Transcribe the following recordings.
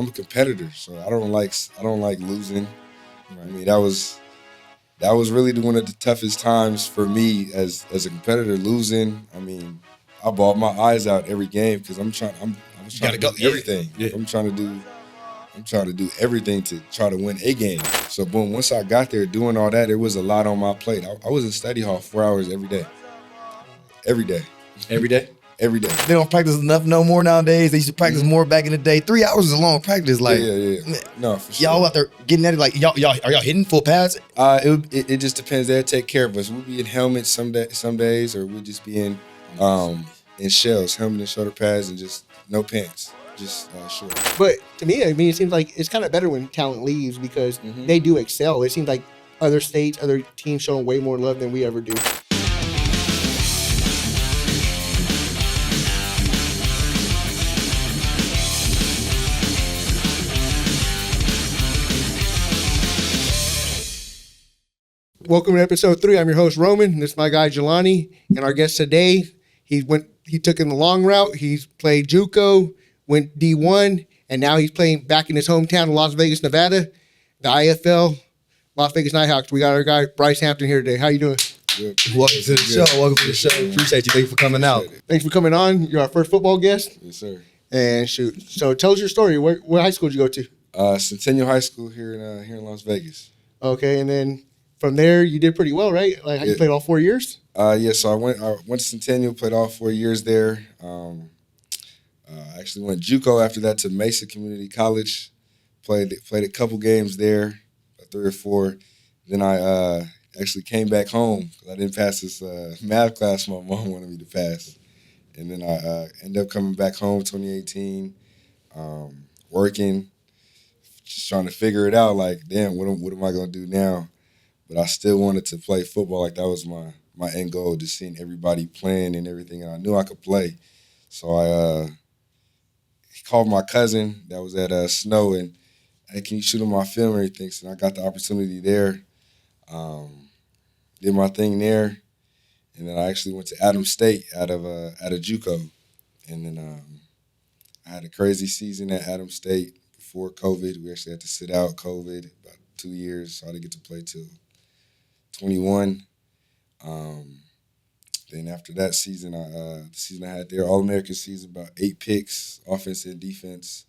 I'm a competitor, so I don't like losing. I mean, that was really one of the toughest times for me as a competitor. Losing, I mean, I bawled my eyes out every game because I was trying to do everything. Yeah. I'm trying to do everything to try to win a game. So boom, once I got there doing all that, there was a lot on my plate. I was in study hall 4 hours every day. Every day. Every day? Every day. They don't practice enough no more nowadays. They used to practice more back in the day. 3 hours is a long practice. Like, yeah. No, for sure. Y'all out there getting at it like y'all are y'all hitting full pads? It just depends. They'll take care of us. We'll be in helmets some days, or we'll just be in shells, helmet and shoulder pads, and just no pants, just short. But to me, I mean, it seems like it's kind of better when talent leaves because they do excel. It seems like other states, other teams showing way more love than we ever do. Welcome to episode 3. I'm your host, Roman. This is my guy, Jelani. And our guest today, he took in the long route. He's played JUCO, went D1, and now he's playing back in his hometown of Las Vegas, Nevada, the IFL, Las Vegas Nighthawks. We got our guy, Bryce Hampton, here today. How you doing? Good. Welcome to the show. Welcome to the show. Appreciate you. Thank you for coming out. Thanks for coming on. You're our first football guest. Yes, sir. And shoot. So tell us your story. What high school did you go to? Centennial High School here in Las Vegas. Okay, and then from there, you did pretty well, right? Like you played all 4 years? Yeah, so I went to Centennial, played all 4 years there. I actually went JUCO after that to Mesa Community College. Played a couple games there, 3 or 4. Then I actually came back home because I didn't pass this math class my mom wanted me to pass. And then I ended up coming back home 2018, working, just trying to figure it out. Like, damn, what am I going to do now? But I still wanted to play football. Like, that was my end goal, just seeing everybody playing and everything. And I knew I could play. So I called my cousin that was at Snow and, hey, can you shoot on my film or anything? So I got the opportunity there. Did my thing there. And then I actually went to Adams State out of JUCO. And then I had a crazy season at Adams State before COVID. We actually had to sit out COVID about 2 years, so I didn't get to play till 21. Then after that season, the season I had there, All-American season, about 8 picks, offense and defense,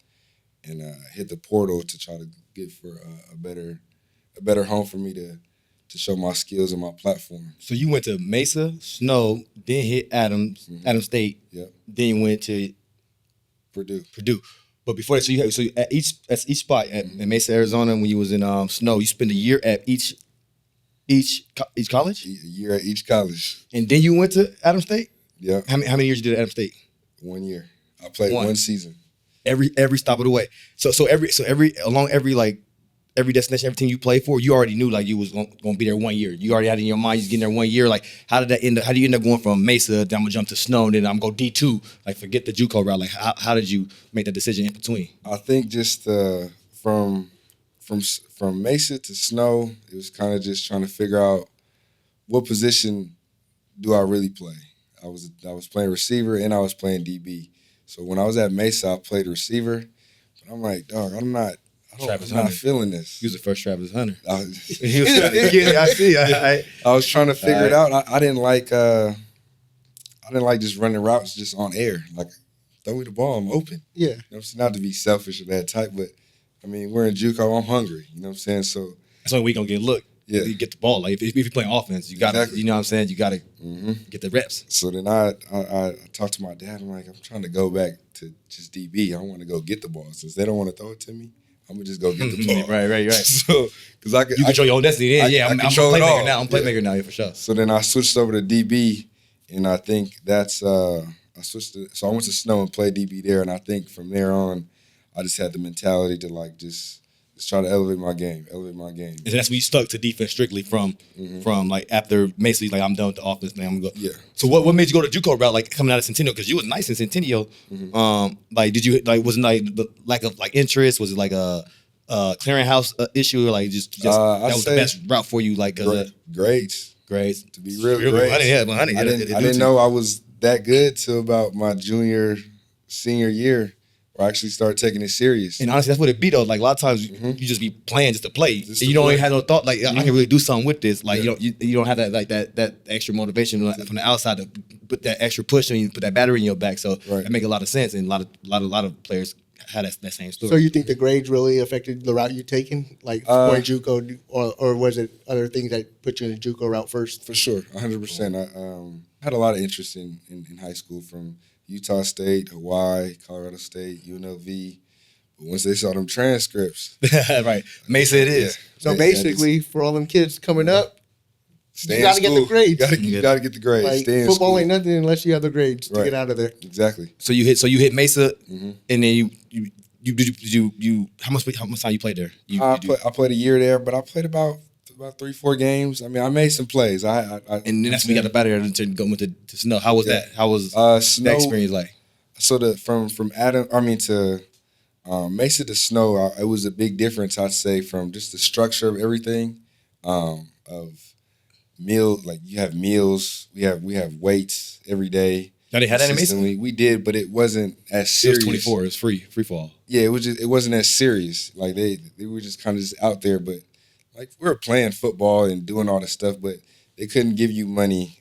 and hit the portal to try to get for a better home for me to show my skills and my platform. So you went to Mesa, Snow, then hit Adams State. Yep. Then you went to Purdue. But before that, so at each spot at Mesa, Arizona, when you was in Snow, you spent a year at each college? A year at each college. And then you went to Adams State? Yeah. How many years you did at Adams State? 1 year. I played one season. Every stop of the way. So every destination, every team you played for, you already knew like you was gonna be there 1 year. You already had in your mind you was getting there 1 year. Like how did that end up? How do you end up going from Mesa, then I'm gonna jump to Snow, and then I'm gonna go D2? Like forget the JUCO route. Like how did you make that decision in between? I think just from Mesa to Snow, it was kind of just trying to figure out what position do I really play. I was playing receiver and I was playing DB. So when I was at Mesa, I played receiver, but I'm like, dog, I'm not feeling this. He was the first Travis Hunter. I was trying to figure it out. I didn't like just running routes just on air. Like, throw me the ball, I'm open. Yeah. You know what I'm saying? Not to be selfish or that type, but I mean, we're in JUCO, I'm hungry. You know what I'm saying? So that's the only way you're gonna get a look. Yeah. You get the ball. Like if you're playing offense, you gotta you know what I'm saying, you gotta get the reps. So then I talked to my dad, I'm like, I'm trying to go back to just DB. I want to go get the ball. Since they don't want to throw it to me, I'm gonna just go get the ball. Right. So, because I control your own destiny. I'm a playmaker now. I'm a playmaker now, for sure. So then I switched over to DB, and I think that's I switched. So I went to Snow and played DB there, and I think from there on, I just had the mentality to like just try to elevate my game. And that's when you stuck to defense strictly from like after Mesa, like I'm done with the offense, man. I'm gonna go. Yeah. So what made you go to JUCO route, like coming out of Centennial? Because you was nice in Centennial. Like did you like wasn't like the lack of like interest? Was it like a clearinghouse issue, or like just that was the best route for you? Like grades. To be real, grades. I didn't know I was that good till about my senior year. where I actually started taking it serious. And honestly, that's what it be though. Like a lot of times, you just be playing just to play. Just And to you don't play. even have no thought. Like I can really do something with this. Like Yeah. you don't have that like that extra motivation from the outside to put that extra push and you put that battery in your back. So Right. that make a lot of sense. And a lot of players had that same story. So you think the grades really affected the route you're taking, like going JUCO, or was it other things that put you in the JUCO route first? For sure, 100%. I had a lot of interest in high school, from Utah State, Hawaii, Colorado State, UNLV. But once they saw them transcripts, Right, Mesa it is. So basically, for all them kids coming up, stay you in gotta get the school. grades. You gotta get the grades. like Stay in football school. ain't nothing unless you have the grades to Right. get out of there. Exactly. So you hit Mesa, and then you how much time you played there? I played a year there, but I played about 3-4 games. I mean, I made some plays. And then that's when you got the battery to go into to Snow. How was that? How was Snow, the experience like? So from Mesa to Snow, it was a big difference. I'd say, from just the structure of everything, of meal. Like, you have meals, we have weights every day. Now they had that in Mesa? consistently. We did, but it wasn't as It serious. was 24. It was free fall. Yeah, it wasn't as serious. Like, they were just kind of just out there, but like, we were playing football and doing all this stuff, but they couldn't give you money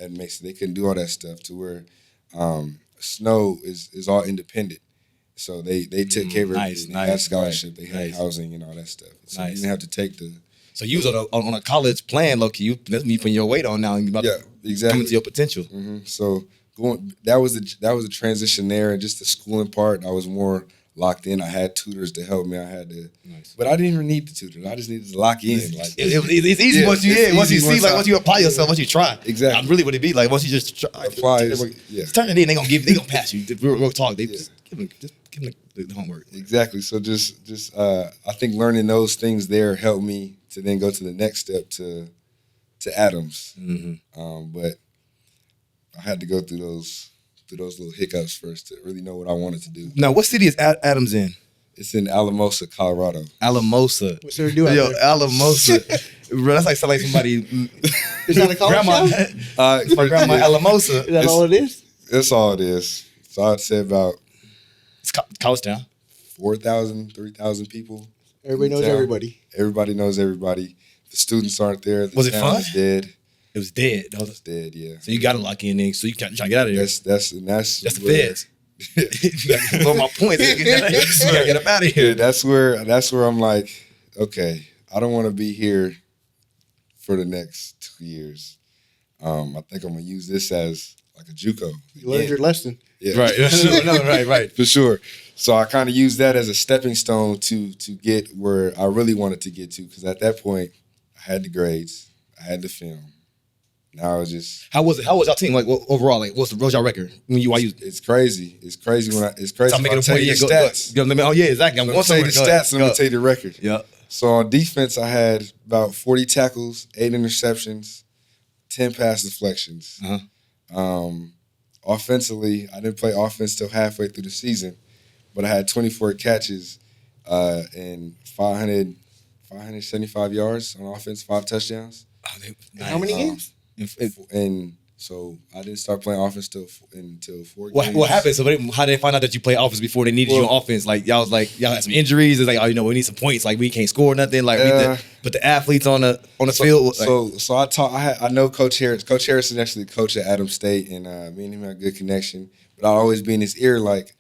at Mesa. They couldn't do all that stuff, to where Snow is all independent. So they took care of everything. They had scholarship, they had housing and all that stuff. So you didn't have to take the. So you was on a college plan, low key. That's me putting your weight on now. And you about to exactly. come to your potential. So that was a transition there, and just the schooling part, I was more locked in. I had tutors to help me. I had to, but I didn't even need the tutors. I just needed to lock in. Like, it's easy once you see, like, once you apply yourself, once you try. Exactly. That's really what it be like. Once you just try, Apply, just turn it in. They gonna pass you. Real talk. They just give them the homework. Exactly. So just I think learning those things there helped me to then go to the next step to Adams. But I had to go through those little hiccups first to really know what I wanted to do. Now, what city is Adams in? It's in Alamosa, Colorado. Alamosa. What's there to do out Yo, there? Alamosa. Bro, that's like sound like somebody. Is that a college grandma. town? My grandma Alamosa. Is that all it is? That's all it is. So I'd say about It's college town. 4,000, 3,000 people. Everybody knows town. everybody. Everybody knows everybody. The students aren't there. The Was it town fun? is dead. It was dead. It's dead, yeah. So you got to lock in there. So you trying to get out of there. That's That's the where- feds. Blow my points. You gotta get up out of here. Yeah, that's where I'm like, okay, I don't want to be here for the next 2 years. I think I'm gonna use this as like a JUCO. You learned your lesson. Yeah. Right. No, right. For sure. So I kind of used that as a stepping stone to get where I really wanted to get to, because at that point I had the grades, I had the film. Now it's just How was it? How was y'all team? Like overall, like what's y'all record? it's crazy. It's crazy when Stop making I'll a tell point. you the Yeah, stats. go. Oh yeah, exactly. I'm I'm going gonna tell you somewhere. the stats, and I'm gonna tell you the record. Yeah. So on defense, I had about 40 tackles, 8 interceptions, 10 pass deflections. Offensively, I didn't play offense till halfway through the season, but I had 24 catches and 575 yards on offense, 5 touchdowns. How many games? And so I didn't start playing offense until 4 What games. happened? So how did they find out that you played offense before they needed you on offense? Like y'all had some injuries. It's like, oh, we need some points. Like we can't score nothing. Like we need to put the athletes on the field. Like, So I know Coach Harris. Coach Harrison actually coached at Adams State, and me and him had a good connection. But I'd always be in his ear like,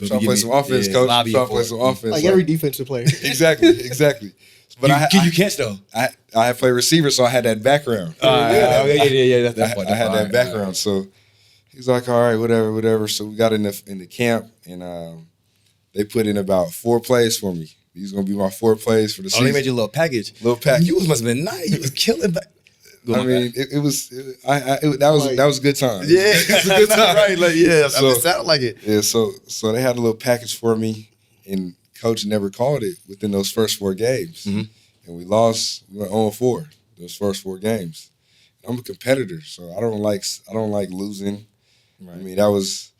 I'm trying to play some offense, coach. I'm trying to play some offense. Like every defensive player. Exactly. But you catch though. I had played receiver, so I had that background. Yeah. That's I had that background. So he's like, all right, whatever. So we got in the camp, and they put in about 4 plays for me. These gonna be my 4 plays for the season. Oh, they made you a little package. You must have been nice. You was killing back. I mean, that was a good time. Yeah, it's a good time. right? Like, yeah, So- it sounded like it. Yeah, so they had a little package for me, and Coach never called it within those first 4 games, and we lost. We went 0-4 those first 4 games. I'm a competitor, so I don't like losing. Right. I mean, that was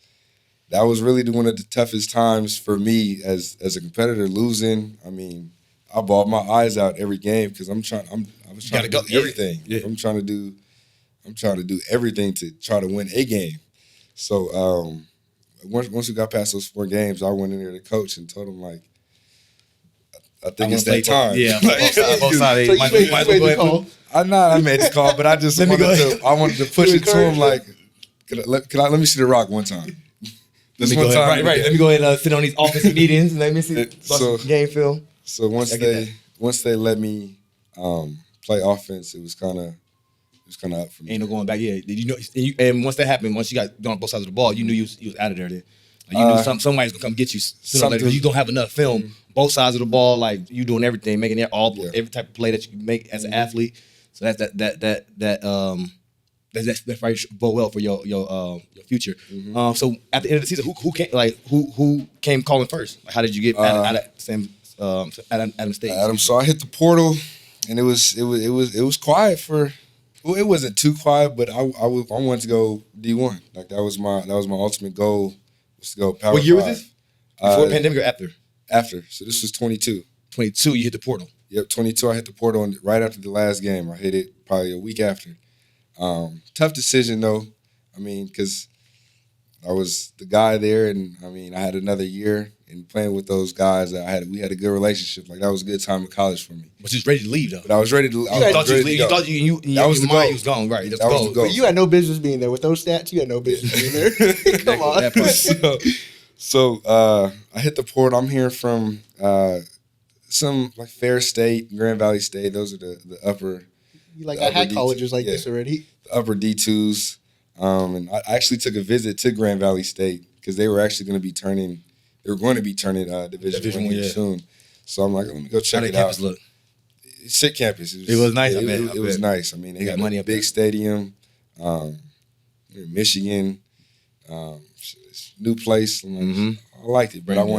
really one of the toughest times for me as a competitor. Losing, I mean, I bawled my eyes out every game because I was trying to do everything. Yeah. I'm trying to do everything to try to win a game. So once we got past those 4 games, I went in there to coach and told him like, I think it's play that time. Yeah, Like, both sides. So you Might made as well go the ahead. call. I made the call, but I just Let me go ahead. I wanted to push You it to him encouraged like, let me see the rock one time. Let This me one go ahead. time. Right. Let me go ahead and sit on these offensive meetings and let me see So- game film. So once I get they let me play offense, it was kind of up for me. Ain't no going back. Yeah, did you know? And once that happened, once you got on both sides of the ball, you knew you was out of there. Then like, you knew somebody's gonna come get you sooner or later. 'Cause you don't have enough film. Both sides of the ball, like you doing everything, making every type of play that you can make as an athlete. So that probably bode well for your future. So at the end of the season, who came calling first? Like, how did you get out of same Adam State? Adam, so I hit the portal, and it was quiet for. Well, it wasn't too quiet, but I wanted to go D1. Like that was my ultimate goal, was to go Power 5. What year was this? Before pandemic or after? After. So this was 22. 22. You hit the portal. Yep, 22. I hit the portal right after the last game. I hit it probably a week after. Tough decision though. I mean, because I was the guy there, and I mean, I had another year and playing with those guys. We had a good relationship. Like that was a good time in college for me. But you was ready to leave though. But I was ready to. I was ready to You go. thought you That was your the mind goal. was gone, right? That was the goal. But you had no business being there with those stats. You had no business being there. Come on. That part. So I hit the portal. I'm hearing from some like Fair State, Grand Valley State. Those are the upper. Like the I upper had D2. colleges like Yeah. this already. The upper D2s. And I actually took a visit to Grand Valley State because they were actually going to be turning. They were going to be turning Division I here soon. So I'm like, let me go check How it did campus out. look? Sick campus. It was nice, I bet. It was nice. I mean, they got money a up big there. stadium. Michigan, new place. I'm like, I liked it, but Brand I new.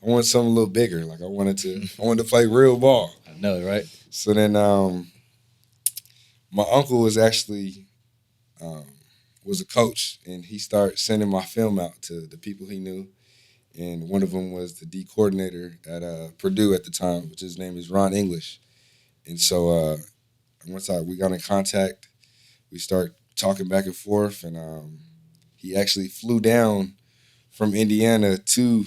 wanted something a little bigger. Like I wanted to play real ball. I know, right? So then, my uncle was actually was a coach, and he started sending my film out to the people he knew. And one of them was the D coordinator at Purdue at the time, which his name is Ron English. And so once we got in contact, we start talking back and forth, and he actually flew down from Indiana to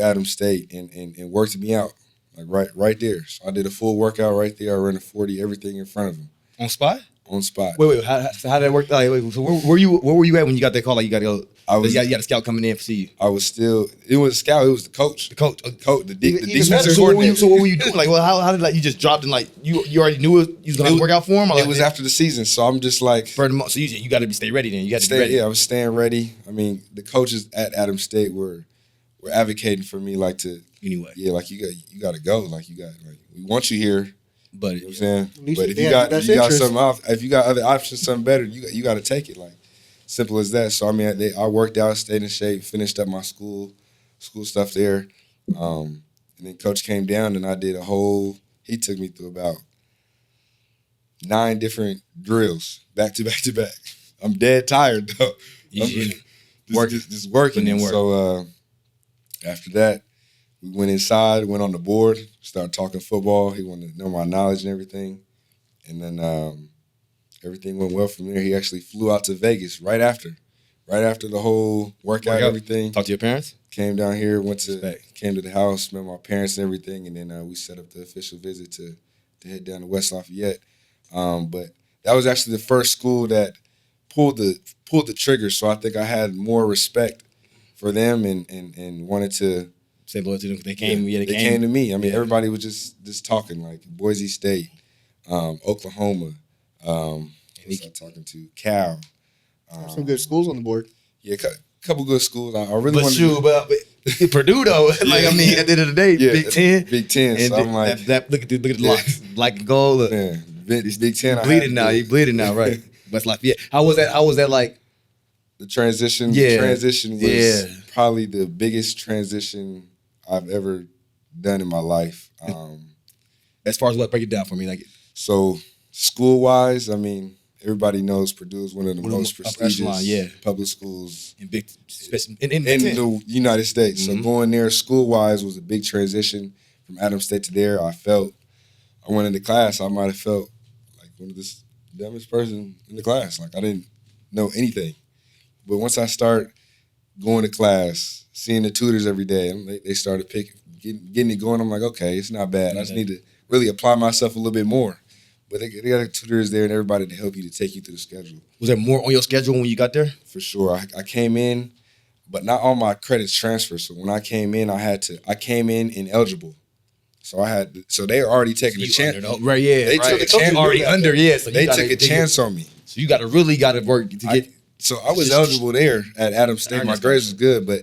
Adams State and worked me out like right there. So I did a full workout right there. I ran a 40, everything in front of him On spot? on spot. Wait. How did that work? Like, wait, so where were you at when you got that call? Like you got to go. You got a scout coming in to see you. I was still. It was a scout. It was the coach. The coach. The defensive better. So what were coordinator. you doing? Like, well, how did you just dropped in? Like you already knew you was gonna work out for him. Or It like, was after the season, so I'm just like. for the month. So you got to stay ready. Then you got to be ready. Yeah, I was staying ready. I mean, the coaches at Adams State were advocating for me, like to. Anyway, Yeah, like you got to go. Like we want you here. but You know what I'm saying? At least But if if they you have got your best something interest. off, if you got other options, something better, you got to take it. Like simple as that. So I mean, I worked out, stayed in shape, finished up my school stuff there, and then coach came down and I did He took me through about 9 different drills back to back to back. I'm dead tired though. Just working. Putting in work. So after that, we went inside, went on the board, started talking football. He wanted to know my knowledge and everything. And then everything went well from there. He actually flew out to Vegas right after the whole workout, everything. Talk to your parents. Came down here, Respect. came to the house, met my parents and everything, and then we set up the official visit to head down to West Lafayette. But that was actually the first school that pulled the trigger. So I think I had more respect for them and wanted to. Say loyal to them. They came. Yeah, They came to me. I mean, everybody was just talking, like Boise State, Oklahoma. Who's I talking to? Cal. Some good schools on the board. Yeah, couple good schools. I really But wanted shoot, but Purdue though. Like I mean, at the end of the day, Yeah, Big Ten. Big Ten. And So I'm like, look at the locks, black and gold. Look, man, Big Ten. I bleeding had now. to- You bleeding now, right? But like, yeah. How was that like? The transition. Yeah. The transition was Yeah. probably the biggest transition I've ever done in my life. As far as what, break it down for me, like So school wise, I mean, everybody knows Purdue is one of the One of the most upper echelon, prestigious yeah. public schools in big, in in Big Ten. the United States. Mhm. So going there school wise was a big transition from Adams State to there. I went into class, I might have felt like one of the dumbest person in the class. Like I didn't know anything. But once I start going to class, seeing the tutors every day. And they started getting it going. I'm like, okay, it's not bad. I just need to really apply myself a little bit more. But they got tutors there and everybody to help you to take you through the schedule. Was there more on your schedule when you got there? For sure. I came in, but not all my credits transferred. So when I came in, I came in ineligible. So they were already taking a chance. Right, yeah. They took a chance already under, yeah. So they took a chance on me. So you really got to work to get. So I was eligible there at Adams State. My grades was good, but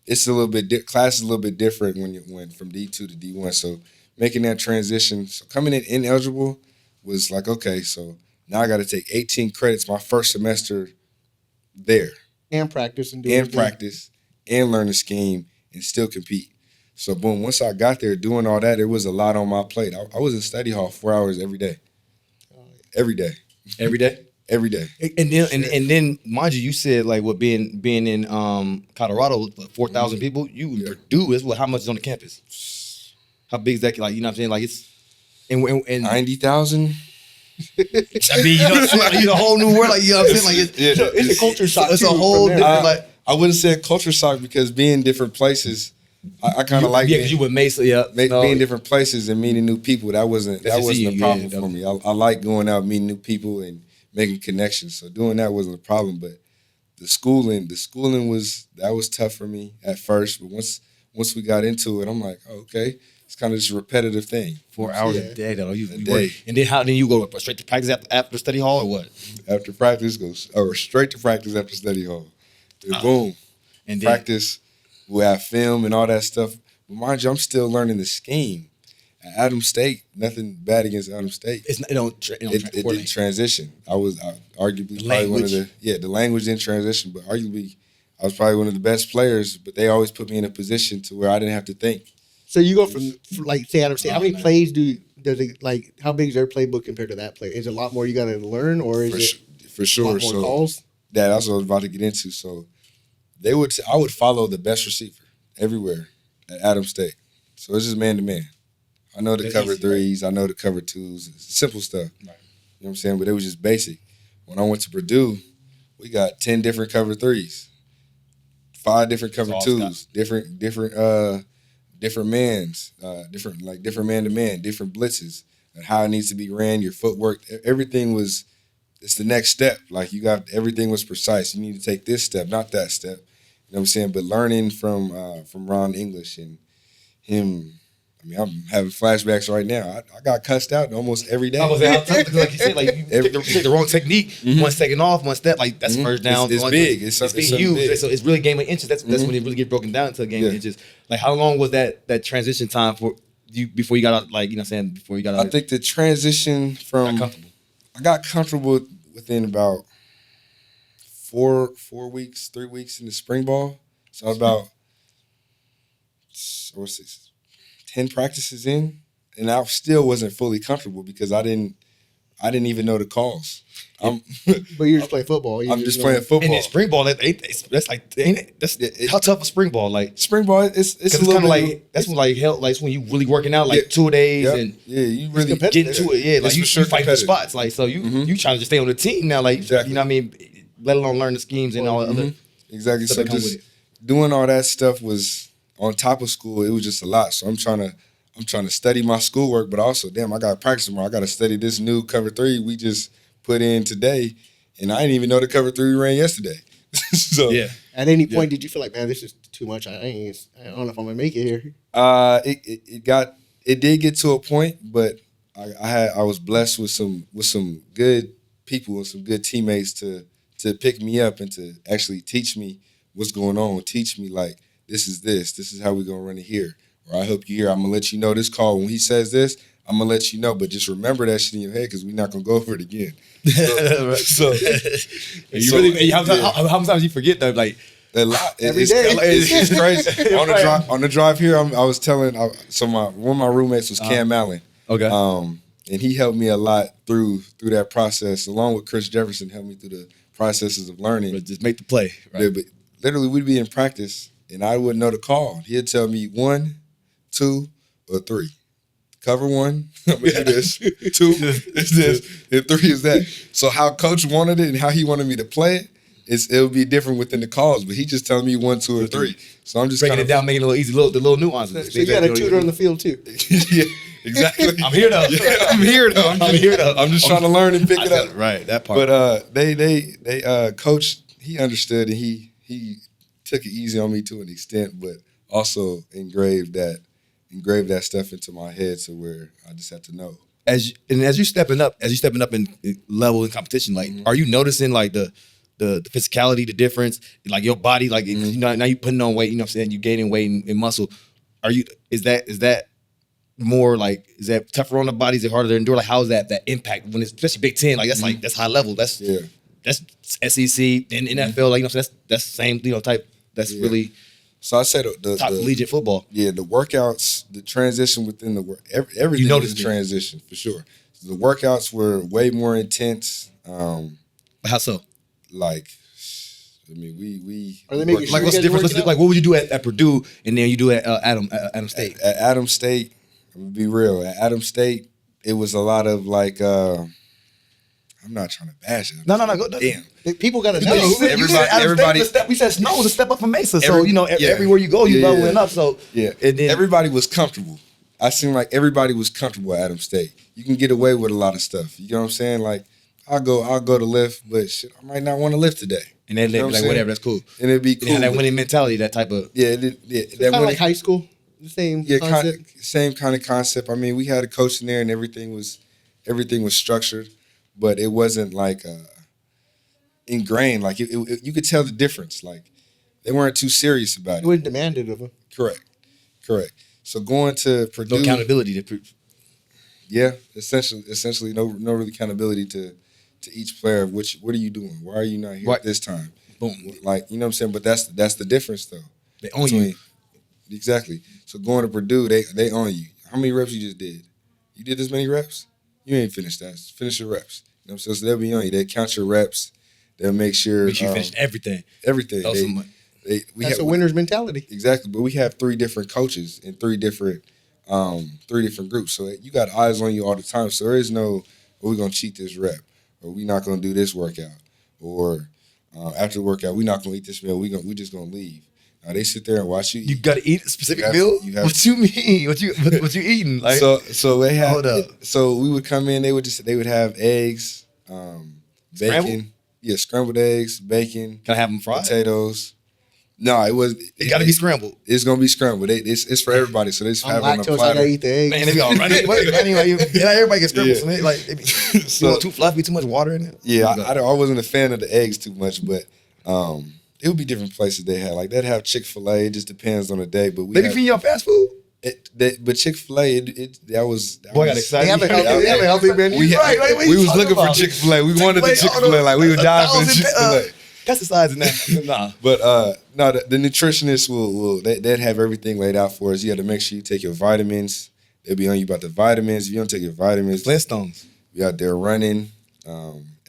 it's a little bit class is a little bit different when you went from D2 to D1. So making that transition, so coming in ineligible was like, okay, so now I got to take 18 credits my first semester there And practice and learn the scheme and still compete. So boom, once I got there doing all that, there was a lot on my plate. I was in study hall 4 hours every day. Every day. Every day? Every day. And then mind you said like what being in Colorado, 4,000 people, you in Purdue is how much is on the campus? How big is that? Like, you know what I'm saying? Like it's and 90,000. I mean, it's a whole new world. Like, you know what I'm saying? Like it's a culture shock. It's a whole different like I wouldn't say culture shock because being different places, I kind of like because you were Mesa, being different places and meeting new people. That wasn't a problem for me. I like going out, meeting new people, and making connections. So doing that wasn't a problem. But the schooling was tough for me at first. But once we got into it, I'm like, oh, okay, it's kind of just a repetitive thing. 4 hours a day, though. You day. Work. And then you go straight to practice after study hall or what? After practice, straight to practice after study hall. Then boom, and then practice. We'll have film and all that stuff. But mind you, I'm still learning the scheme. At Adams State, nothing bad against Adams State. It didn't transition. I was arguably probably one of the language didn't transition, but arguably I was probably one of the best players. But they always put me in a position to where I didn't have to think. So you go from like say Adams State. How many plays does it like? How big is their playbook compared to that play? Is it a lot more you got to learn, or is it for sure? A lot more calls? That's what I was about to get into. So I would follow the best receiver everywhere at Adams State. So it's just man to man. I know the cover threes. Right? I know the cover twos. It's simple stuff. Right. You know what I'm saying? But it was just basic. When I went to Purdue, we got 10 different cover threes, 5 different cover twos, different mans, different man to man, different blitzes, and how it needs to be ran. Your footwork, everything was. It's the next step. Like everything was precise. You need to take this step, not that step. You know what I'm saying? But learning from Ron English and him, I mean, I'm having flashbacks right now. I got cussed out almost every day. I was like you said, like you take the wrong technique, 1 second off, 1 step, like that's first down. It's big. It's huge. Big. So it's really game of inches. That's when it really get broken down into a game of inches. Like how long was that transition time for you before you got out? Like, you know what I'm saying, before you got out? I think the transition from I got comfortable within about 4 weeks, 3 weeks in the spring ball. So about 10 practices in, and I still wasn't fully comfortable because I didn't even know the calls. But you're just playing football. I'm just playing football. And then spring ball, that's like, ain't it? That's how tough a spring ball. Like spring ball, it's a little kind of like that's when like hell, like when you really working out like 2 days and you really get into it. Yeah, like you fight for spots. Like so you trying to just stay on the team now. Like you know what I mean. Let alone learn the schemes and all the other exactly. So just doing all that stuff was on top of school. It was just a lot. So I'm trying to study my schoolwork, but also I got to practice tomorrow. I got to study this new cover 3 we just put in today, and I didn't even know the cover 3 we ran yesterday. So at any point, did you feel like, man, this is too much? I don't know if I'm gonna make it here. It did get to a point, but I was blessed with some good people and some good teammates to pick me up and to actually teach me what's going on. Teach me like this is how we're gonna run it here. Or I help you here. I'm gonna let you know this call when he says this. I'm gonna let you know, but just remember that shit in your head because we're not gonna go over it again. How many times you forget though? Like a lot. Every day. It's crazy. On the drive here, I was telling. One of my roommates was Cam Allen. Okay. And he helped me a lot through that process, along with Chris Jefferson helped me through the processes of learning. But just make the play. Right? Yeah, but literally, we'd be in practice, and I wouldn't know the call. He'd tell me 1, 2, or 3. Cover 1, I'm going to do this. 2 is this, and 3 is that. So how Coach wanted it and how he wanted me to play it, it'll be different within the calls, but he just telling me 1, 2, or 3. So I'm just breaking kind it down, making it a little easy, the little nuances. So you got a tutor on the field too. Yeah, exactly. I'm here though. I'm here though. I'm just trying to learn and pick it up. Right, that part. But they coach, he understood, and he took it easy on me to an extent, but also engraved that stuff into my head to where I just had to know. As you stepping up in level and competition, like, are you noticing like the physicality, the difference, like your body, like you know, now you putting on weight, you know what I'm saying, you gaining weight and muscle. Is that more like, is that tougher on the body? Is it harder to endure? Like, how is that impact when it's especially Big Ten? Like that's high level. That's SEC and NFL. Like, you know, that's the same, you know, type. That's really. So I said the top collegiate football. Yeah, the workouts, the transition within the work, everything was a transition for sure. The workouts were way more intense. How so? Like, I mean, we are they making sure like, what's the difference? Like, what would you do at Purdue and then you do at Adam State? At Adam State, I'm gonna be real. At Adam State, it was a lot of like. I'm not trying to bash it. No. Go, damn. People got to know. Everybody. We said Snow was a step up from Mesa, so you know everywhere you go, you leveling up. So and then everybody was comfortable. I seemed like everybody was comfortable at Adam State. You can get away with a lot of stuff. You know what I'm saying? Like I'll go to lift, but shit, I might not want to lift today. And then like whatever, that's cool. And it'd be cool. And that winning mentality, that type of that kind of like high school, the same concept. Same kind of concept. I mean, we had a coach in there, and everything was structured. But it wasn't like ingrained. Like you could tell the difference. Like they weren't too serious about it. It wasn't demanded of them. Correct. So going to Purdue, no accountability. Yeah, essentially no real accountability to each player. What are you doing? Why are you not here at this time? Boom. Like, you know what I'm saying. But that's the difference though. They own you. Exactly. So going to Purdue, they own you. How many reps you just did? You did this many reps? You ain't finished that. Finish your reps. You know what I'm saying? So they'll be on you. They count your reps. They'll make sure you finish everything. Everything. That's a winner's mentality. Exactly. But we have 3 different coaches in 3 different groups. So you got eyes on you all the time. So there is no, we're gonna cheat this rep, or we're not gonna do this workout, or after the workout, we're not gonna eat this meal. We just gonna leave. Now they sit there and watch you eat. You gotta eat a specific meal? What you mean? What you eating? Like, so they have. Hold up. So we would come in. They would have eggs, bacon. Scrambled? Yeah, scrambled eggs, bacon. Can I have them fried? Potatoes. No, it got to be scrambled. It's gonna be scrambled. It's for everybody. So they just have it on a lactose, platter. I gotta eat the eggs. Man, they be all running. Everybody gets scrambled. Yeah. So like, you want too fluffy, too much water in it. Yeah, I wasn't a fan of the eggs too much, but it would be different places they had. Like they'd have Chick-fil-A. It just depends on the day. But they be feeding y'all fast food. But Chick-fil-A, that was. Boy, I got excited. They have a healthy menu. We was looking for Chick-fil-A. We wanted the Chick-fil-A. Like we would die for the Chick-fil-A. Pesticides in that. Nah. But no, the nutritionists they'd have everything laid out for us. You had to make sure you take your vitamins. They'll be on you about the vitamins. If you don't take your vitamins, Flintstones. We out there running.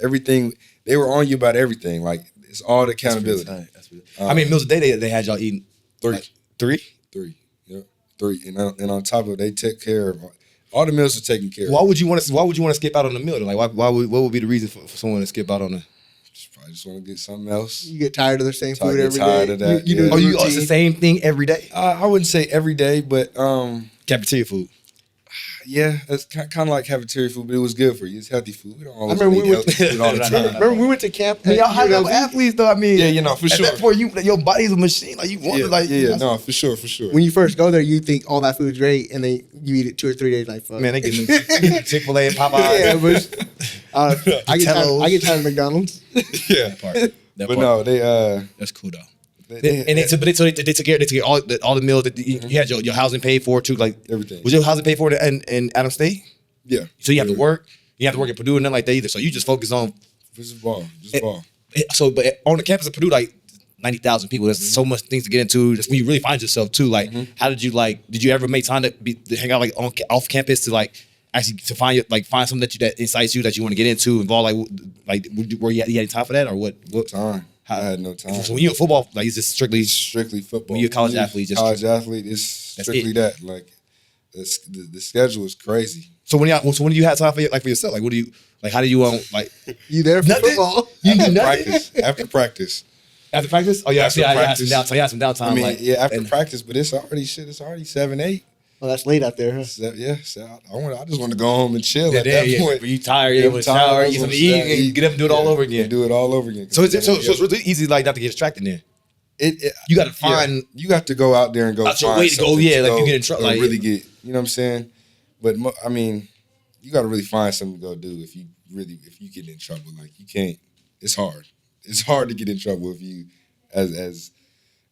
Everything. They were on you about everything. Like it's all the accountability. That's really how many meals a day they had y'all eating? 3. Like, 3? 3. Yep. 3. And on top of it, they took care of all the meals were taken care of. Why would you want to skip out on the meal? Like what would be the reason for someone to skip out on the? I just want to get something else. You get tired of the same food every day. Tired of that. You do it's the same thing every day? I wouldn't say every day, but cafeteria food. Yeah, it's kind of like cafeteria food, but it was good for you. It's healthy food. We don't always remember eat healthy food all the time. Remember we went to camp. Y'all high level athletes, though. I mean, yeah, for sure. At that point, your body's a machine. Like you want for sure. When you first go there, you think all that food's great, and then you eat it 2 or 3 days. Like fuck. Man, they get Chick-fil-A and Popeyes. Yeah, but I get tired of McDonald's. Yeah, but no, they that's cool though. They took care of all the meals that you had your housing paid for too, like everything. Was your housing paid for in Adam State? Yeah. So you have to work. You have to work at Purdue and nothing like that either. So you just focus on just ball. So, but on the campus of Purdue, like 90,000 people. There's so much things to get into. That's when you really find yourself too. Like, how did you did you ever make time to hang out like off campus to actually to find something that incites you that you want to get into, involved were you had time for that or what? Time. I had no time. So when you're in football, it's just strictly football. When you're a college athlete, college athlete, it's strictly that. Like the schedule is crazy. So when you had time for yourself, like what do you like? How do you like? You there for Nothing? football? You do After nothing after practice. after practice? Oh yeah, After I had practice. some downtime. So you had some downtime. I mean, like, yeah, after and- practice, but it's already 7-8. Oh, that's late out there, huh? So, yeah, so I just want to go home and chill at yeah, that yeah. point. But you tired? Yeah, You I'm want to tired, shower? I You just something to wanna eat? And get up and do it all over And again. do it all over again. So it's really easy, like not to get distracted. Then It you got to find. you have to go out there and go Out your find way to go, something yeah, like you get in trouble, to like- really get, you know what I'm saying? But I mean, you got to really find something to go do if you get in trouble. Like you can't. It's hard. It's hard to get in trouble if you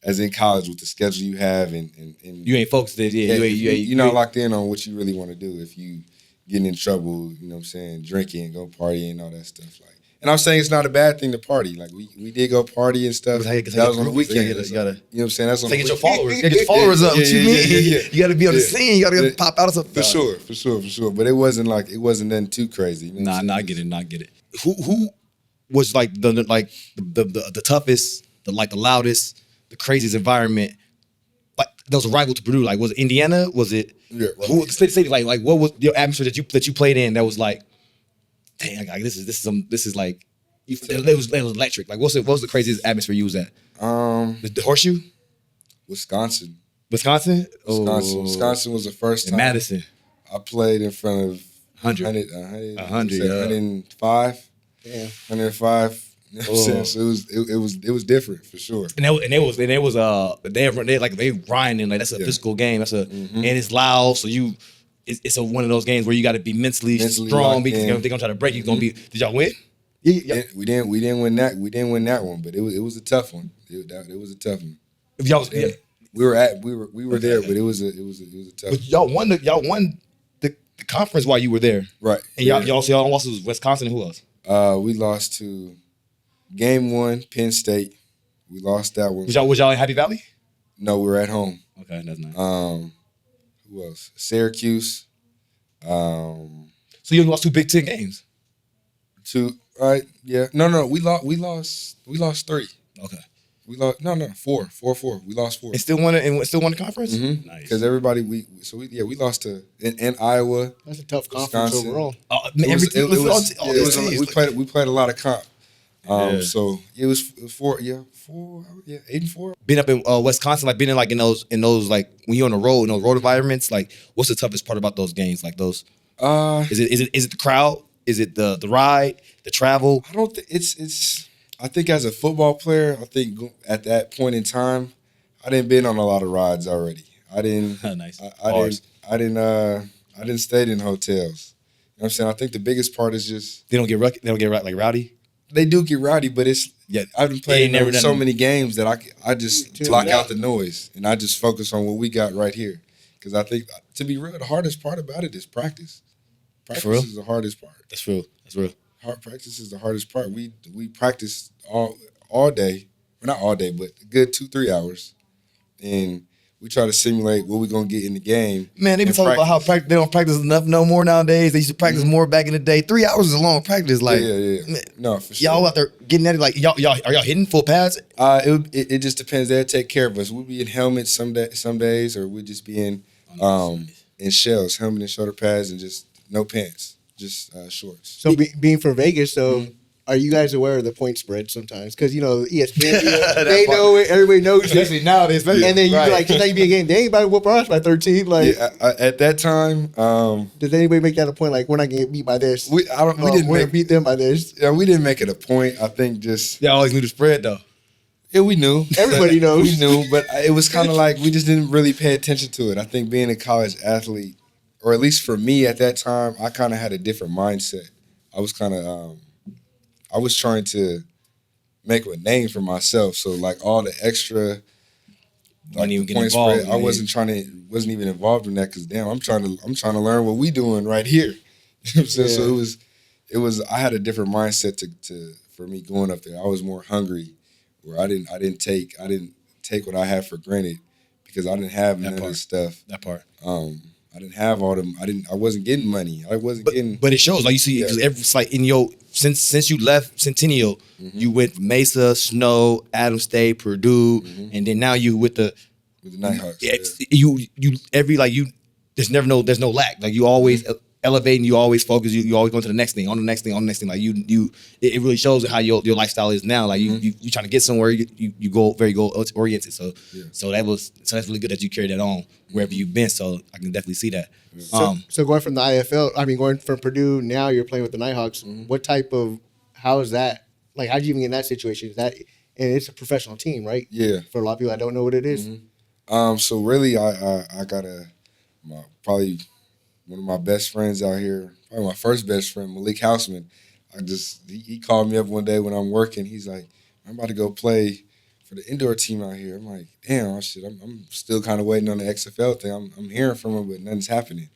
as in college with the schedule you have and You ain't focused. Yeah, you're not locked in on what you really want to do. If you getting in trouble, you know what I'm saying, drinking, go partying, all that stuff. Like, and I'm saying it's not a bad thing to party. Like we did go party and stuff. That That was on the weekend. You gotta you know what I'm saying? That's on get the your weekend. followers. Get your followers up. What you mean? You got to be on the Yeah. scene. You got to Yeah. pop out of something. For sure. But it wasn't nothing too crazy. You know what I'm Nah, saying? I get it. Not get it. Who was like the toughest, the loudest, the craziest environment? Like that was a rival to Purdue. Like was it Indiana? Was it? Yeah. Who say like what was your atmosphere that you played in that was like, dang, like this is like it was electric. Like what was the craziest atmosphere you was at? The Horseshoe, Wisconsin. Wisconsin. Wisconsin was the first In time Madison. I played in front of 100. 105. Yeah. 105. You know what I'm saying? So it was different for sure. And they grinding like that's a physical game. That's and it's loud. So it's one of those games where you got to be mentally strong locked because in. they're gonna try to break you. It's gonna be. Did y'all win? Yeah. We didn't win that. We didn't win that one, but it was a tough one. It was a tough one. If y'all was, yeah. We were there, but it was a tough. But y'all won the conference while you were there, Right. and y'all lost to Wisconsin and who else? We lost to game 1, Penn State. We lost that one. Was y'all in Happy Valley? No, we were at home. Okay, that's nice. Who else? Syracuse. So you only lost 2 Big Ten games. Right? Yeah. No. We lost 3. Okay, We lost 4. We lost 4. and still won the conference. Mhm. Nice. Because everybody we lost to in Iowa. That's a tough conference Wisconsin. overall. We played a lot of comp. Yeah. So it was 4. 8-4. Being up in Wisconsin, like being in those like when you're on the road in those road environments, like what's the toughest part about those games? Like those, is it the crowd? Is it the ride, the travel? I don't think it's. I think as a football player, I think at that point in time, I didn't been on a lot of rides already. I didn't. Nice. I didn't stay in hotels. You know what I'm saying? I think the biggest part is just They don't get like rowdy. they do get rowdy, but it's Yeah, I've been playing never done so it. many games that I just Tune block it out out. the noise and I just focus on what we got right here. Because I think, to be real, the hardest part about it is practice. Practice For real? is the hardest part. That's real. Hard practice is the hardest part. We practice all day, well, not all day, but a good 2-3 hours, and we try to simulate what we're gonna get in the game. Man, they be and talking about how practice. they don't practice enough no more nowadays. They used to practice more back in the day. 3 hours is a long practice. Like, Yeah. man, No, for sure. y'all out there getting at it. Like, y'all are y'all hitting full pads? It just depends. They'll take care of us. We'll be in helmets some days, or we'll just be in shells, helmet and shoulder pads, and just no pants, just shorts. So being for Vegas, though, are you guys aware of the point spread sometimes? Because ESPN, they know it. Everybody knows it. nowadays. And then you be like, tonight you be a game. They ain't about to whoop our ass by 13. Like, Yeah, at that time, does anybody make that a point? Like, we're not gonna get beat by this. we didn't We're gonna beat them by this. we didn't make it a point. I think just Y'all always knew the spread though. yeah, we knew. Everybody knows. We knew, but it was kind of like we just didn't really pay attention to it. I think being a college athlete, or at least for me at that time, I kind of had a different mindset. I was kind of I was trying to make a name for myself. So like all the extra, Wasn't even the getting involved, I wasn't even involved in that because damn, I'm trying to learn what we doing right here. You know what I'm saying? So it was I had a different mindset to for me going up there. I was more hungry, where I didn't take what I had for granted because I didn't have none of this stuff. That part. I didn't have all them. I wasn't getting money. I wasn't getting. But it shows, like you see, because it's like in your since you left Centennial, you went Mesa, Snow, Adams State, Purdue, and then now you with the With the Nighthawks. you every like you there's no lack. Like you always elevating, you always focus, you always going to the next thing, on the next thing, on the next thing. Like it really shows how your lifestyle is now. Like you trying to get somewhere, you go very goal oriented. So that's really good that you carry that on wherever you've been. So I can definitely see that. So going from the IFL, going from Purdue, now you're playing with the Nighthawks. What type of, how is that? Like, how'd you even get in that situation? Is that, and it's a professional team, right? Yeah. For a lot of people that don't know what it is. So really, I got probably one of my best friends out here, probably my first best friend, Malik Houseman. He called me up one day when I'm working. He's like, I'm about to go play for the indoor team out here. I'm like, damn, I'm still kind of waiting on the XFL thing. I'm hearing from him, but nothing's happening.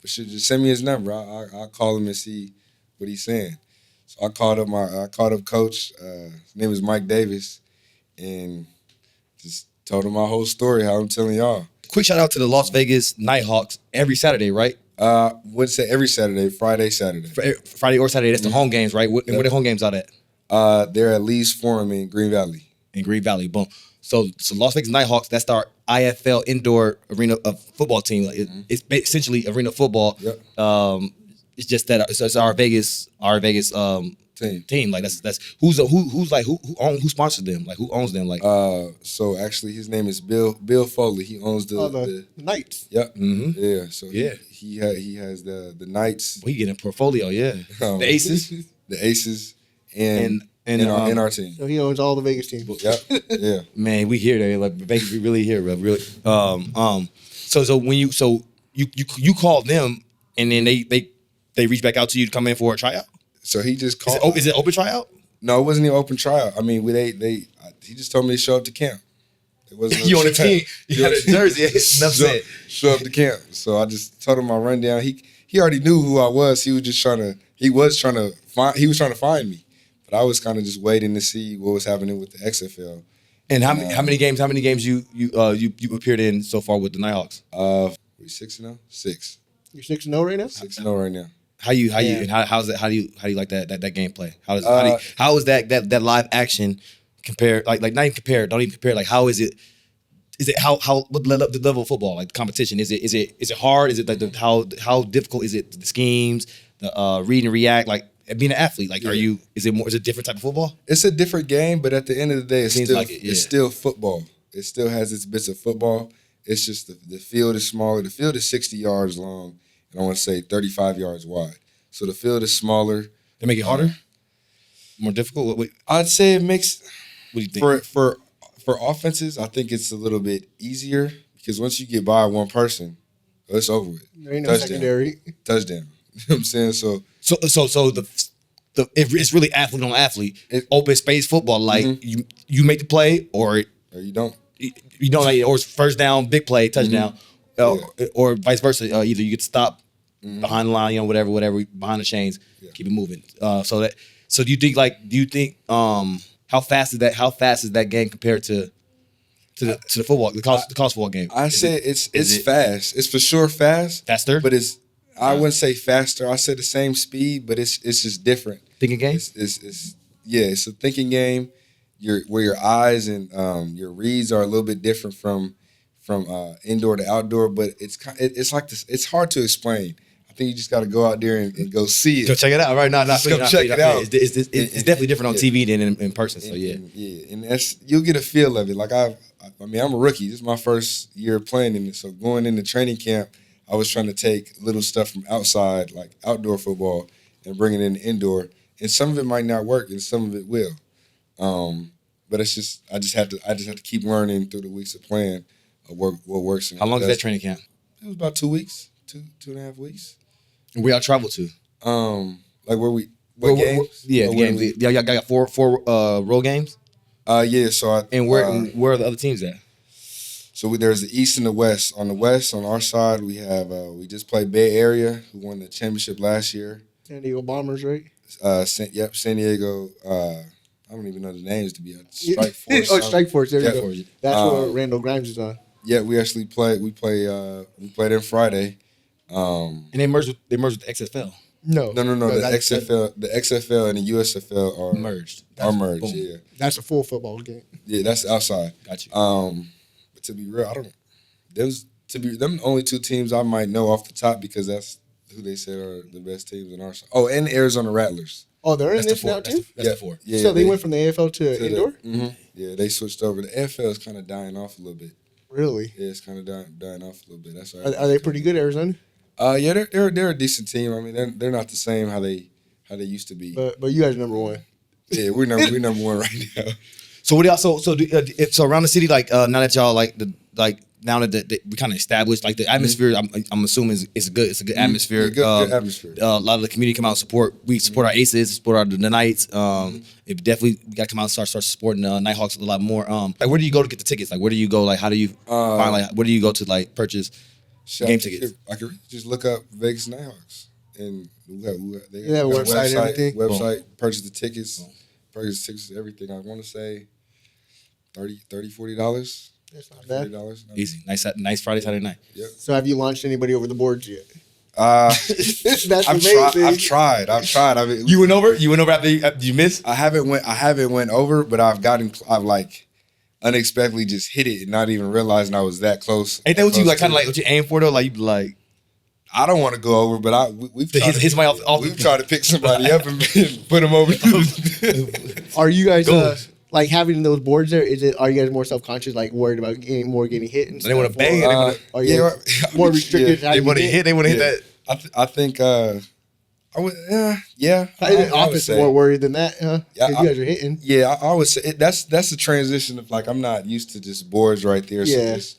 But should just send me his number. I'll call him and see what he's saying. So I called up coach. His name is Mike Davis, and just told him my whole story, how I'm telling y'all. Quick shout out to the Las Vegas Nighthawks every Saturday, right? Wouldn't say every Saturday, Friday, Saturday. Friday or Saturday, that's the home games, right? And where the home games out at? They're at Lee's Forum in Green Valley. In Green Valley, boom. So Las Vegas Nighthawks, that's our IFL indoor arena of football team. Like it's essentially arena football. Yep. It's just that it's our Vegas team. Like that's who sponsors them? Like who owns them? Like so actually his name is Bill Foley. He owns the Knights. Yep. Mm-hmm. Yeah. So he has the Knights. We get a portfolio, yeah. The Aces. The Aces and our team. So he owns all the Vegas teams. Yep. Yeah. Man, we here there. Like Vegas, we really here, bro. Really. So when you called them and then they reached back out to you to come in for a tryout? So he just called. Is it open tryout? No, it wasn't even open tryout. I mean, he just told me to show up to camp. It wasn't. You on the team? You had a jersey. Enough said. Show up to camp. So I just told him my rundown. He already knew who I was. He was just trying to find me, but I was kind of just waiting to see what was happening with the XFL. And how many games you appeared in so far with the Nighthawks? We 6-0? 6. You're 6-0 right now. 6-0 right now. How do you like that gameplay? How is that live action compared? Like not even compare. Don't even compare. Like how is it? Is it what the level of football, like the competition? Is it hard? Is it like how difficult is it? The schemes, the read and react, like being an athlete. Like is it a different type of football? It's a different game, but at the end of the day, it's still football. It still has its bits of football. It's just the field is smaller. The field is 60 yards long, and I want to say 35 yards wide. So the field is smaller. They make it harder, more difficult. I'd say it makes. What do you think? For offenses, I think it's a little bit easier because once you get by one person, it's over with. There ain't no secondary. Touchdown. You know what I'm saying? So it's really athlete on athlete. Open space football. Like you make the play or you don't. You don't, like, or it's first down, big play, touchdown, or vice versa. Either you get stopped behind the line, whatever, behind the chains, keep it moving. So do you think how fast is that game compared to the football, the college football game? I say it's fast. It's for sure faster, but I wouldn't say faster. I say the same speed, but it's just different. Thinking game. It's a thinking game. Where your eyes and your reads are a little bit different from indoor to outdoor, but it's like this. It's hard to explain. I think you just got to go out there and go see it. Go check it out, right? Check it out. It's definitely different on TV than in person. So and you'll get a feel of it. Like I'm a rookie. This is my first year playing in it. So going into training camp, I was trying to take little stuff from outside, like outdoor football, and bring it in indoor. And some of it might not work, and some of it will. But it's just I just have to keep learning through the weeks of playing what works. How long is that training camp? It was about 2 weeks, 2.5 weeks. And where y'all travel to? Like where games? The games. Y'all got four road games. Yeah. So where are the other teams at? So there's the East and the West. On the West, on our side, we have we just played Bay Area, who won the championship last year. San Diego Bombers, right? San Diego. I don't even know the names to be honest. Strike Force. Strike Force. There we go. That's where Randall Grimes is on. Yeah, we actually played. We played in Friday. And they merged with the XFL. No. The XFL and the USFL are merged. Boom. Yeah. That's a full football game. Yeah, that's outside. Got you. But to be real, to be them only two teams I might know off the top because that's who they said are the best teams in our. Oh, and Arizona Rattlers. Oh, they're in That's the this four. now too. That's the four. Yeah, So they went from the AFL to indoor. Yeah, they switched over. The AFL is kind of dying off a little bit. Really? Yeah, it's kind of dying off a little bit. That's all Are they pretty good, Arizona? Yeah, they're a decent team. I mean, they're not the same how they used to be. But you guys are number one. Yeah, we're number one right now. So what else? So around the city, like now that y'all now that we kind of established like the atmosphere, I'm assuming it's a good atmosphere. Good atmosphere. A lot of the community come out and support. We support our Aces, support the Knights. It definitely we got to come out and start supporting Nighthawks a lot more. Like where do you go to get the tickets? Like where do you go? Like how do you find where do you go to like purchase game tickets? I could just look up Vegas Nighthawks and they have a website, everything. Website, purchase the tickets, everything. I want to say $30, $40. That's not bad. $40. Easy, nice Friday, Saturday night. Yep. So have you launched anybody over the boards yet? That's I've tried. I mean, You went over after you missed. I haven't went over, but I've like unexpectedly just hit it and not even realizing I was that close. Ain't that what you like? Kind of like what you aim for though? Like you be like. I don't want to go over, but we've tried we've tried to pick somebody up and put them over. Are you guys like having those boards there? Are you guys more self-conscious, like worried about getting hit and stuff? They want to bang. Are you more restricted? They want to hit. They want to hit that. I think I would. Yeah. The office is more worried than that, huh? Yeah, you guys are hitting. Yeah, I would say that's the transition of like I'm not used to just boards right there. So just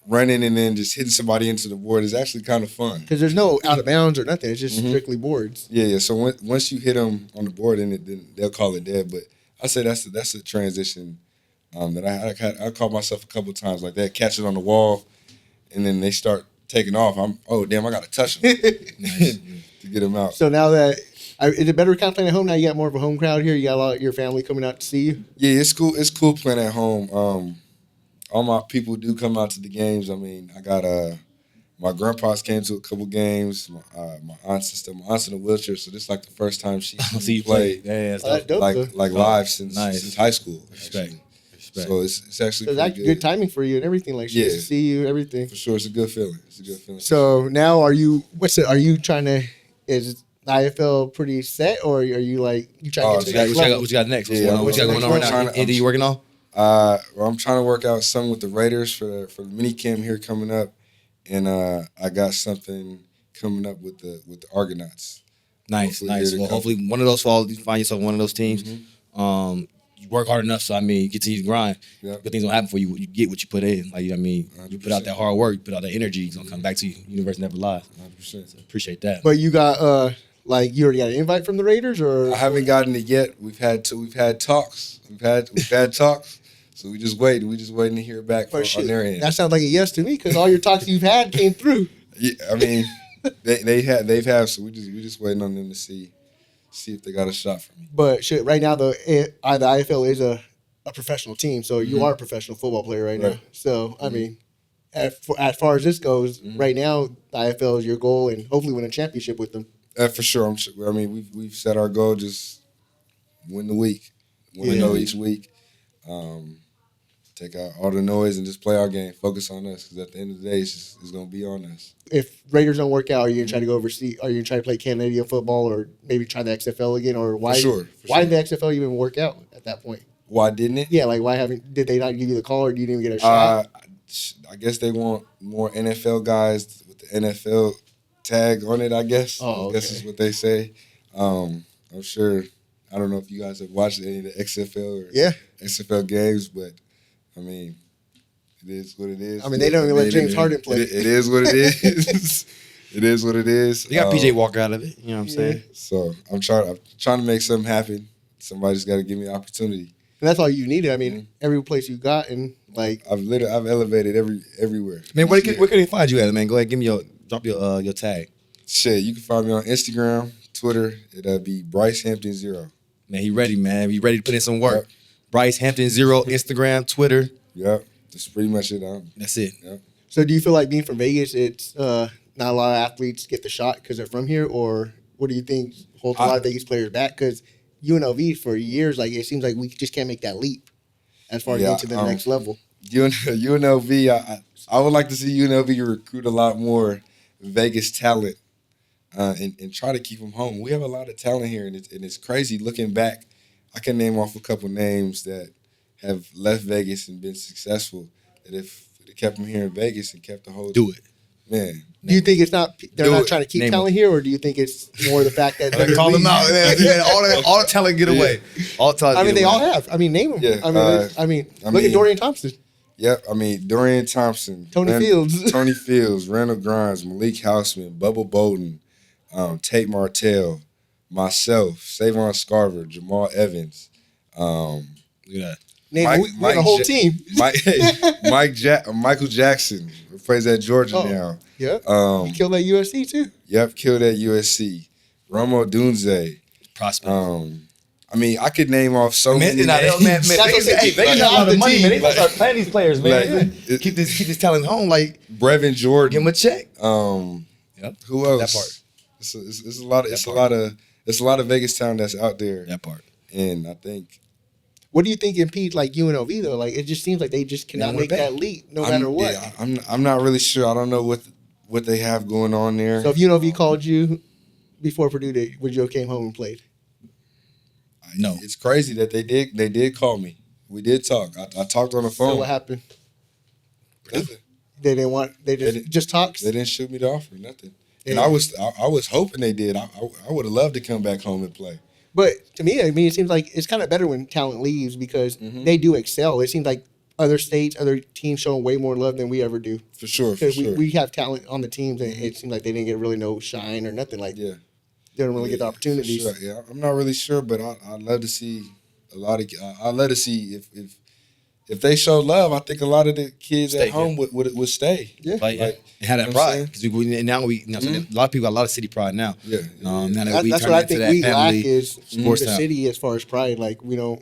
running and then just hitting somebody into the board is actually kind of fun. Because there's no out of bounds or nothing. It's just strictly boards. Yeah. So once you hit them on the board, then they'll call it dead. But I say that's a transition that I caught myself a couple of times like that, catch it on the wall, and then they start taking off. I got to touch them to get them out. So now that is it better kind of playing at home now? You got more of a home crowd here. You got a lot of your family coming out to see you. Yeah, it's cool. It's cool playing at home. All my people do come out to the games. I mean, I got my grandpa's came to a couple games. My aunt's in a wheelchair, so this is like the first time she see you played. Yeah, that's dope, like live since high school. Respect. So it's actually so that's good timing for you and everything. Like she gets to see you, everything. For sure, it's a good feeling. So now, are you trying to? Is the IFL pretty set, or are you like you trying to get to the next level? What you got next? What you got going on right now? Anything you working on? Well, I'm trying to work out something with the Raiders for the mini camp here coming up, and I got something coming up with the Argonauts. Nice. Well, hopefully one of those falls, you find yourself one of those teams. You work hard enough, so I mean, you continue to grind. Yep. Good things don't happen for you. You get what you put in. Like, you know what I mean? 100%. You put out that hard work, you put out that energy, it's gonna come back to you. Universe never lies. 100%. So appreciate that. But you got like you already got an invite from the Raiders, or I haven't gotten it yet. We've had talks. We've had talks. So we just waiting to hear back on their end. That sounds like a yes to me because all your talks you've had came through. Yeah, I mean, they've had. So we just waiting on them to see if they got a shot for me. But shit, right now the IFL is a professional team, so you are a professional football player right now. So I mean, as far as this goes, right now the IFL is your goal, and hopefully win a championship with them. For sure. I mean, we've set our goal just win the week, each week. Take out all the noise and just play our game. Focus on us, because at the end of the day, it's going to be on us. If Raiders don't work out, are you going to try to go overseas? Are you going to try to play Canadian football, or maybe try the XFL again? Or why? Why did the XFL even work out at that point? Why didn't it? Yeah, like did they not give you the call, or you didn't even get a shot? I guess they want more NFL guys with the NFL tag on it. I guess. Oh, okay. I guess is what they say. I'm sure. I don't know if you guys have watched any of the XFL or XFL games, but I mean, it is what it is. I mean, they don't even let James Harden play. It is what it is. It is what it is. You got PJ Walker out of it. You know what I'm saying? So I'm trying to make something happen. Somebody's got to give me an opportunity. And that's all you needed. I mean, every place you got, and like I've elevated everywhere. Man, where can they find you at, man? Go ahead, give me drop your tag. Shit, you can find me on Instagram, Twitter. It'll be Bryce Hampton 0. Man, he ready, man. He ready to put in some work. Yep. Bryce Hampton 0, Instagram, Twitter. Yep, that's pretty much it. That's it. Yep. So do you feel like being from Vegas, it's not a lot of athletes get the shot because they're from here, or what do you think holds a lot of Vegas players back? Because UNLV for years, like it seems like we just can't make that leap as far as getting to the next level. UNLV, I would like to see UNLV recruit a lot more Vegas talent and try to keep them home. We have a lot of talent here, and it's crazy looking back. I can name off a couple names that have left Vegas and been successful. That if they kept them here in Vegas and kept the whole Do it. man. Do you think it's not they're Do not it. trying to keep Name talent here, or do you think it's more the fact that they're Call them leaving? out. Man. All the talent get away. All talent. I mean, get they away. all have. I mean, name them. Yeah, I mean, I look at mean- Dorian Thompson. Yep, I mean Dorian Thompson, Tony Fields. Tony Fields, Randall Grimes, Malik Houseman, Bubba Bolden, Tate Martell, myself, Savon Scarver, Jamal Evans, Look at that. Name Mike- we had a whole Ja- team. Michael Jackson, who plays at Georgia Oh. now. Yeah, he killed at USC too. Yep, killed at USC. Romo Dunze. Prospect. I mean, I could name off so many Man, names. man, That's what Vegas, I'm saying. Vegas Like, got a lot the of money, team, man. They like- gonna start playing these players, man. Like, keep this talent home. Like, Brevin give Jordan. them a check. Who else? That part. It's a lot of it's a lot of Vegas talent that's out there, That part. and I think What do you think impedes like UNLV though? Like it just seems like they just cannot wanna make bet. that leap no matter what. Yeah, I'm not really sure. I don't know what they have going on there. So if UNLV called you before Purdue Day, would you have came home and played? No. It's crazy that they did call me. We did talk. I talked on the So phone. what happened? Nothing. They didn't want. They didn't- just talks. They didn't shoot me the offer. Nothing. And Yeah. I was hoping they did. I would have loved to come back home and play. But to me, I mean, it seems like it's kind of better when talent leaves because they do excel. It seems like other states, other teams showing way more love than we ever do. For sure. For Because sure. we have talent on the teams, and it seems like they didn't get really no shine or nothing. Like yeah. they don't really get the For opportunities. sure. Yeah, I'm not really sure, but I'd love to see a lot of. I'd love to see if they show love. I think a lot of the kids Stay at home would stay. Yeah. Like, Like, and have that you know what I'm pride because now we so a lot of people got a lot of city pride now. Yeah. Now that That- we that's turn what I into think that we lack family is sports the town. city as far as pride. Like we don't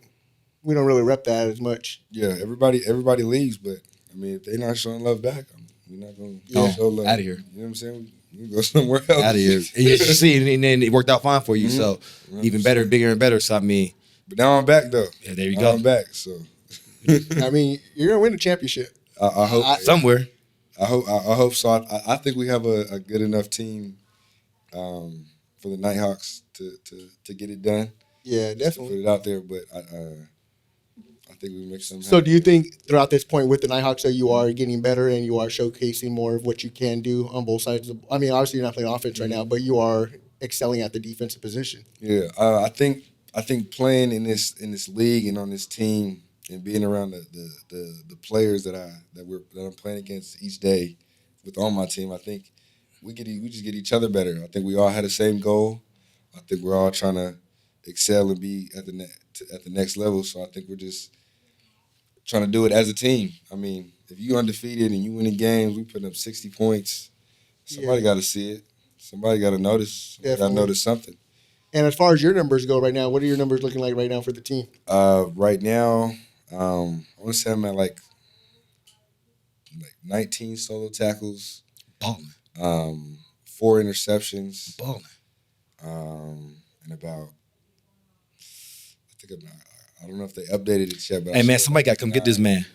really rep that as much. Yeah, everybody leaves, but I mean, if they're not showing love back, we're not going to Yeah. show love. Outta here. You know what I'm saying? We can go somewhere else. Out of here. You see, and then it worked out fine for you. So even better, bigger, and better. So I mean, But now I'm back though. yeah, there you Now go. I'm back, so I mean, you're gonna win the championship. I hope. Somewhere. I hope so. I think we have a good enough team for the Nighthawks to get it done. Yeah, Just to definitely. put it out there, but I think we make something. So, do you think throughout this point with the Nighthawks that you are getting better and you are showcasing more of what you can do on both sides? I mean, obviously you're not playing offense right now, but you are excelling at the defensive position. Yeah, I think playing in this league and on this team and being around the players that I'm playing against each day with on my team, I think we just get each other better. I think we all had the same goal. I think we're all trying to excel and be at the next level. So I think we're just trying to do it as a team. I mean, if you're undefeated and you winning games, we putting up 60 points. Somebody got to see it. Somebody got to notice. Somebody got to Definitely. notice something. And as far as your numbers go right now, what are your numbers looking like right now for the team? Right now, I want to say I'm at like 19 solo tackles, Balling. 4 interceptions, Balling. and about I don't know if they updated it yet, but Hey man, somebody got to come get this man.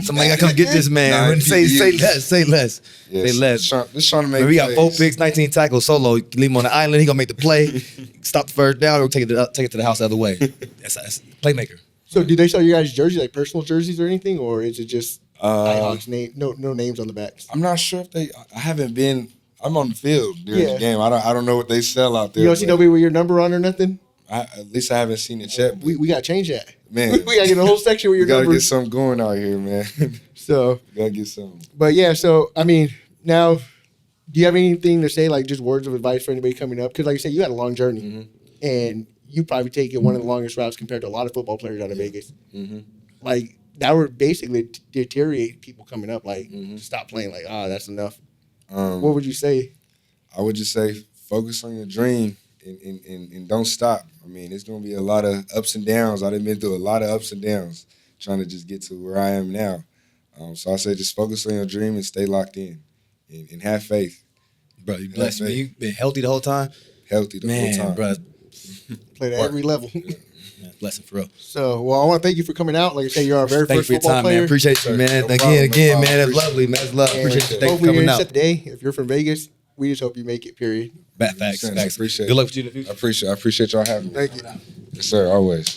Somebody got to come get this man. Nah, say less. Say less. Yeah, Say less. Just trying to make. Man, we got 4 plays. picks, 19 tackles, solo. Leave him on the island. He gonna make the play. Stop the first down or take it to the house the other way. That's playmaker. So, do they sell you guys jerseys, like personal jerseys or anything, or is it just Nighthawks name? No names on the backs. I'm not sure if they. I haven't been. I'm on the field during Yeah. the game. I don't know what they sell out there. You don't see but nobody with your number on or nothing. at least I haven't seen it yet. We got to change that. Man, we got to get a whole section with we your gotta number. get something going out here, man. So, Gotta get something. but yeah. So, I mean, now, do you have anything to say, like just words of advice for anybody coming up? Because, like you said, you had a long journey, and you probably take it one of the longest routes compared to a lot of football players out of Vegas. Like that would basically deteriorate people coming up. Like, stop playing. Like, that's enough. What would you say? I would just say focus on your dream and don't stop. I mean, it's going to be a lot of ups and downs. I've been through a lot of ups and downs trying to just get to where I am now. So I say just focus on your dream and stay locked in and have faith. Bro, you blessed me. You been healthy the whole time? Healthy the whole Man, time. bro. Played at every level. Blessing for real. So, well, I want to thank you for coming out. Like I said, you're our very Thank you first for your football time, player. man. Appreciate you, man. No Again, problem, no problem. man. That's Appreciate lovely, man. That's love. And Appreciate you. Thank you hopefully for you're coming gonna out. set today. If you're from Vegas, we just hope you make it. Period. Facts. I appreciate Good it. luck with you in the future. I appreciate y'all having me. Thank you. Yes, sir. Always.